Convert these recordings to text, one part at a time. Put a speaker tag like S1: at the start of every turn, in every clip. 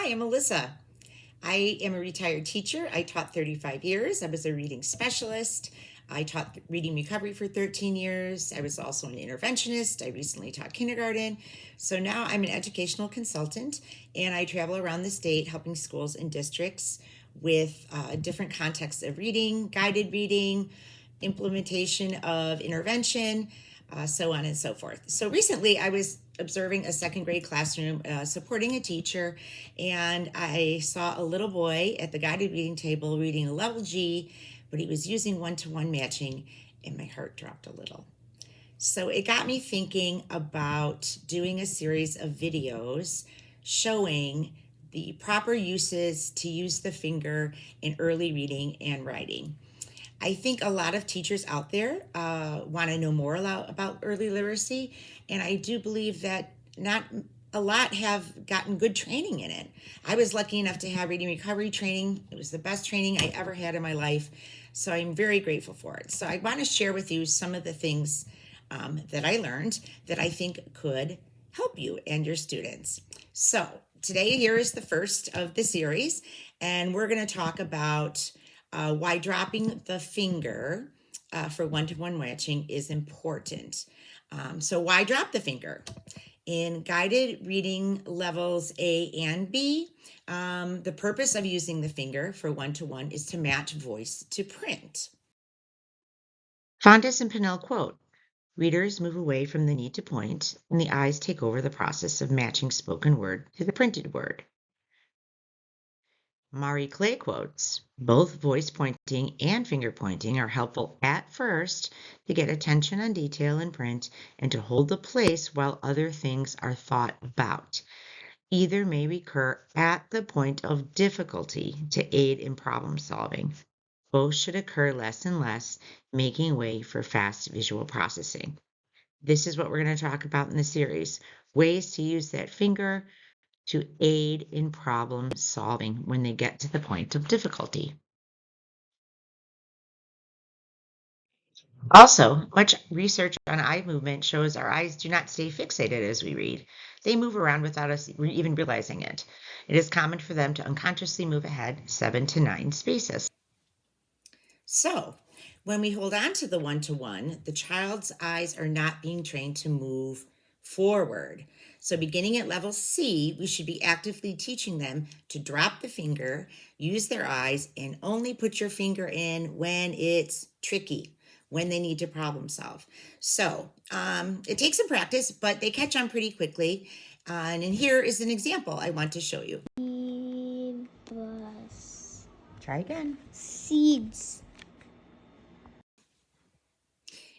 S1: Hi, I'm Alyssa. I am a retired teacher. I taught 35 years. I was a reading specialist. I taught reading recovery for 13 years. I was also an interventionist. I recently taught kindergarten. So now I'm an educational consultant and I travel around the state helping schools and districts with different contexts of reading, guided reading, implementation of intervention, so on and so forth. So recently I was observing a second grade classroom supporting a teacher, and I saw a little boy at the guided reading table reading a level G, but he was using one-to-one matching, and my heart dropped a little. So it got me thinking about doing a series of videos showing the proper uses to use the finger in early reading and writing. I think a lot of teachers out there want to know more about early literacy, and I do believe that not a lot have gotten good training in it. I was lucky enough to have reading recovery training. It was the best training I ever had in my life, so I'm very grateful for it. So I want to share with you some of the things that I learned that I think could help you and your students. So today here is the first of the series, and we're going to talk about why dropping the finger for one-to-one matching is important. So why drop the finger? In guided reading levels A and B, the purpose of using the finger for one-to-one is to match voice to print. Fontes and Pinnell quote, "Readers move away from the need to point, and the eyes take over the process of matching spoken word to the printed word." Marie Clay quotes, "Both voice pointing and finger pointing are helpful at first to get attention on detail in print and to hold the place while other things are thought about. Either may recur at the point of difficulty to aid in problem solving. Both should occur less and less, making way for fast visual processing." This is what we're going to talk about in the series, ways to use that finger to aid in problem solving when they get to the point of difficulty. Also, much research on eye movement shows our eyes do not stay fixated as we read. They move around without us even realizing it. It is common for them to unconsciously move ahead 7 to 9 spaces. So, when we hold on to the one-to-one, the child's eyes are not being trained to move forward. So, beginning at level C, we should be actively teaching them to drop the finger, use their eyes, and only put your finger in when it's tricky, when they need to problem solve. So, it takes some practice, but they catch on pretty quickly. And here is an example I want to show you.
S2: Seeds.
S1: Try again.
S2: Seeds.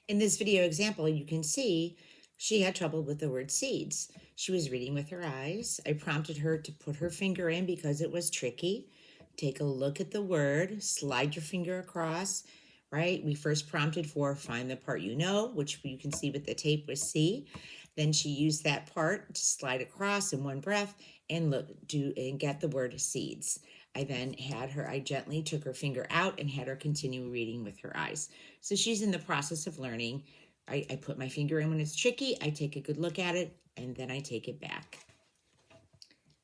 S1: In this video example, you can see she had trouble with the word seeds. She was reading with her eyes. I prompted her to put her finger in because it was tricky. Take a look at the word, slide your finger across, right? We first prompted for find the part you know, which you can see with the tape was C. Then she used that part to slide across in one breath and get the word seeds. I gently took her finger out and had her continue reading with her eyes. So she's in the process of learning. I put my finger in when it's tricky, I take a good look at it, and then I take it back.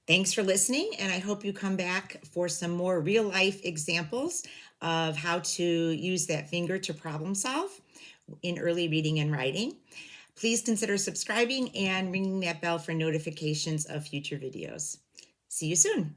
S1: Thanks for listening, and I hope you come back for some more real life examples of how to use that finger to problem solve in early reading and writing. Please consider subscribing and ringing that bell for notifications of future videos. See you soon.